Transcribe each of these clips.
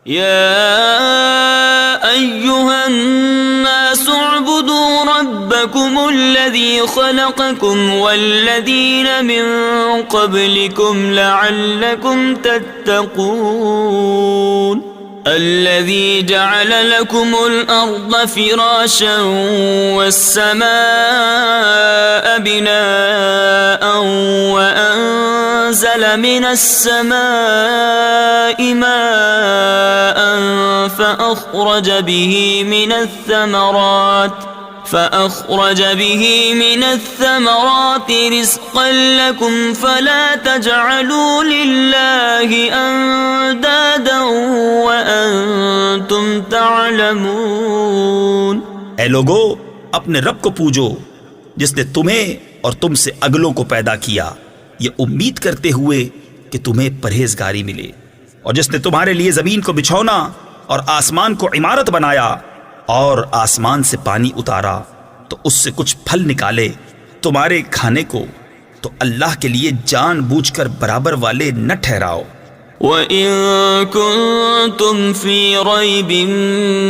يا أيها الناس اعبدوا ربكم الذي خلقكم والذين من قبلكم لعلكم تتقون الذي جعل لكم الأرض فراشا والسماء بناء وأنزل من السماء ماء فأخرج به من الثمرات رزقا لكم فلا تجعلوا لله أندادا وأنتم تعلمون۔ اے لوگو، اپنے رب کو پوجو جس نے تمہیں اور تم سے اگلوں کو پیدا کیا، یہ امید کرتے ہوئے کہ تمہیں پرہیزگاری ملے، اور جس نے تمہارے لیے زمین کو بچھونا اور آسمان کو عمارت بنایا اور آسمان سے پانی اتارا تو اس سے کچھ پھل نکالے تمہارے کھانے کو، تو اللہ کے لیے جان بوجھ کر برابر والے نہ ٹھہراؤ۔ وَإِن كُنتُمْ فِي رَيْبٍ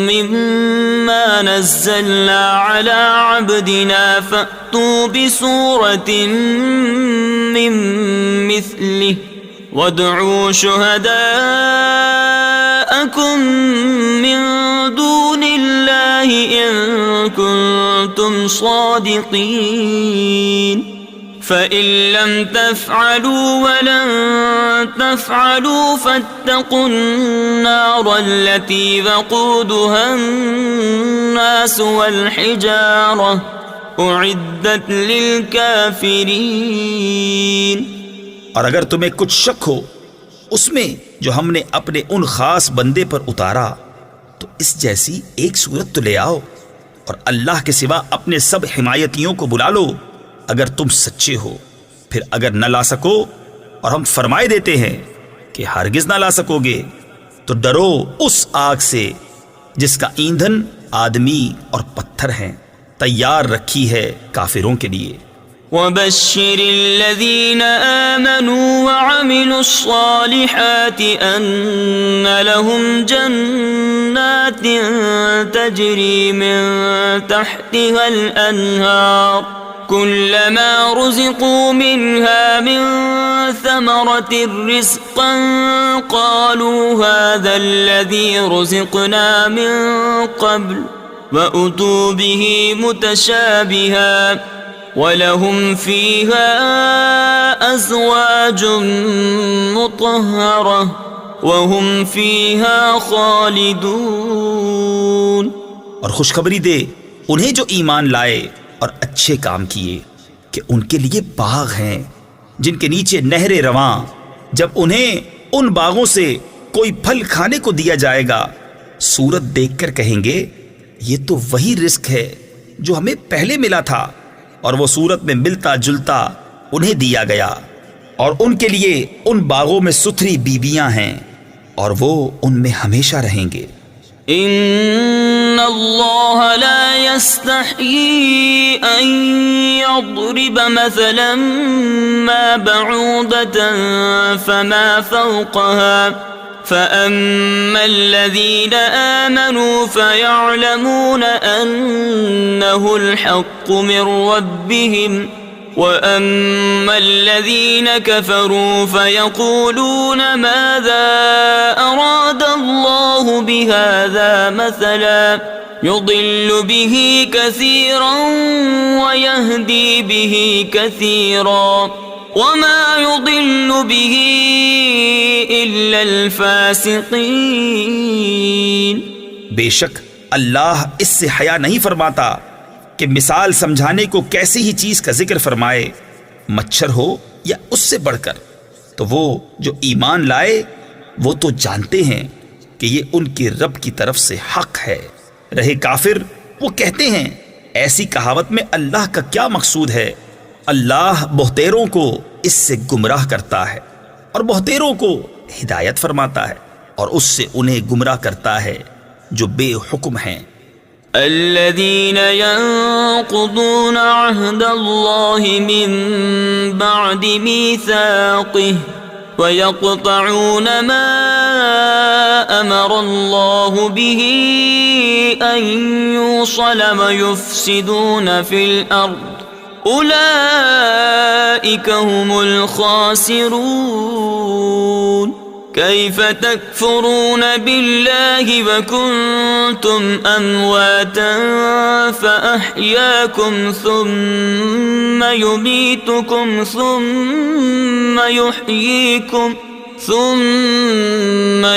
مِّمَّا نَزَّلْنَا عَلَىٰ عَبْدِنَا فَأْتُوا بِسُورَةٍ مِّن مِّثْلِهِ وَادْعُوا شُهَدَاءَكُم مِّن دُونِ اللَّهِ إِن كُنتُمْ صَادِقِينَ فَإِن لَّمْ تَفْعَلُوا وَلَن تَفْعَلُوا فَاتَّقُوا النَّارَ الَّتِي وَقُودُهَا النَّاسُ وَالْحِجَارَةُ أُعِدَّتْ لِلْكَافِرِينَ۔ اور اگر تمہیں کچھ شک ہو اس میں جو ہم نے اپنے ان خاص بندے پر اتارا تو اس جیسی ایک صورت تو لے آؤ، اور اللہ کے سوا اپنے سب حمایتیوں کو بلا لو اگر تم سچے ہو۔ پھر اگر نہ لا سکو اور ہم فرمائے دیتے ہیں کہ ہرگز نہ لا سکو گے تو ڈرو اس آگ سے جس کا ایندھن آدمی اور پتھر ہیں، تیار رکھی ہے کافروں کے لیے۔ وَبَشِّرِ الَّذِينَ آمَنُوا وَعَمِلُوا الصَّالِحَاتِ أَنَّ لَهُمْ جَنَّاتٍ تَجْرِي مِن تَحْتِهَا الْأَنْهَارُ كُلَّمَا رُزِقُوا مِنْهَا مِن ثَمَرَةٍ رِزْقًا قَالُوا هَذَا الَّذِي رُزِقْنَا مِن قَبْلُ وَأُتُوا بِهِ مُتَشَابِهًا وَلَهُمْ فِيهَا أَزْوَاجٌ مُطَهَّرَةٌ وَهُمْ فِيهَا خَالِدُونَ۔ اور خوشخبری دے انہیں جو ایمان لائے اور اچھے کام کیے کہ ان کے لیے باغ ہیں جن کے نیچے نہریں رواں، جب انہیں ان باغوں سے کوئی پھل کھانے کو دیا جائے گا صورت دیکھ کر کہیں گے یہ تو وہی رزق ہے جو ہمیں پہلے ملا تھا، اور وہ صورت میں ملتا جلتا انہیں دیا گیا، اور ان کے لیے ان باغوں میں ستھری بیویاں ہیں اور وہ ان میں ہمیشہ رہیں گے۔ ان اللہ لا يستحيي ان يضرب مثلا ما بعوضة فما فوقها فأما الذين آمنوا فيعلمون أنه الحق من ربهم وأما الذين كفروا فيقولون ماذا أراد الله بهذا مثلا يضل به كثيرا ويهدي به كثيرا وما يضل به إلا الفاسقين۔ بے شک اللہ اس سے حیا نہیں فرماتا کہ مثال سمجھانے کو کیسی ہی چیز کا ذکر فرمائے، مچھر ہو یا اس سے بڑھ کر، تو وہ جو ایمان لائے وہ تو جانتے ہیں کہ یہ ان کے رب کی طرف سے حق ہے، رہے کافر وہ کہتے ہیں ایسی کہاوت میں اللہ کا کیا مقصود ہے۔ اللہ بہتیروں کو اس سے گمراہ کرتا ہے اور بہتیروں کو ہدایت فرماتا ہے، اور اس سے انہیں گمراہ کرتا ہے جو بے حکم ہیں۔ الذين ينقضون عهد الله من بعد ميثاقه ويقطعون ما أمر الله به أن يوصل ويفسدون في الأرض أولئك هم الخاسرون كيف تكفرون بالله وكنتم أمواتا فأحياكم ثم يميتكم ثم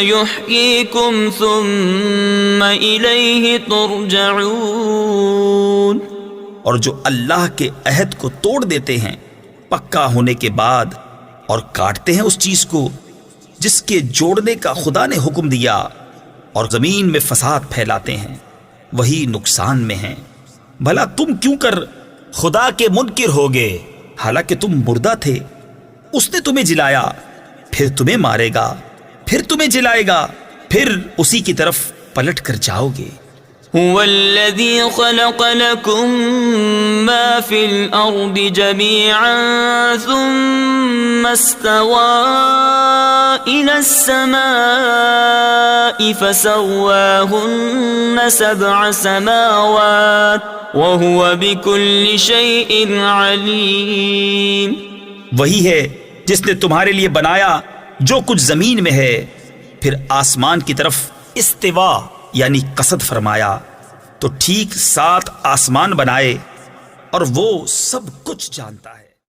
يحييكم ثم إليه ترجعون۔ اور جو اللہ کے عہد کو توڑ دیتے ہیں پکا ہونے کے بعد اور کاٹتے ہیں اس چیز کو جس کے جوڑنے کا خدا نے حکم دیا اور زمین میں فساد پھیلاتے ہیں، وہی نقصان میں ہیں۔ بھلا تم کیوں کر خدا کے منکر ہوگے، حالانکہ تم مردہ تھے، اس نے تمہیں جلایا، پھر تمہیں مارے گا، پھر تمہیں جلائے گا، پھر اسی کی طرف پلٹ کر جاؤ گے۔ هو الذي خلق لكم ما في الأرض جميعا ثم استوى إلى السماء فسواهن 7 سماوات وهو بكل شيء عليم۔ وہی ہے جس نے تمہارے لیے بنایا جو کچھ زمین میں ہے، پھر آسمان کی طرف استوا یعنی قصد فرمایا، تو ٹھیک 7 آسمان بنائے اور وہ سب کچھ جانتا ہے۔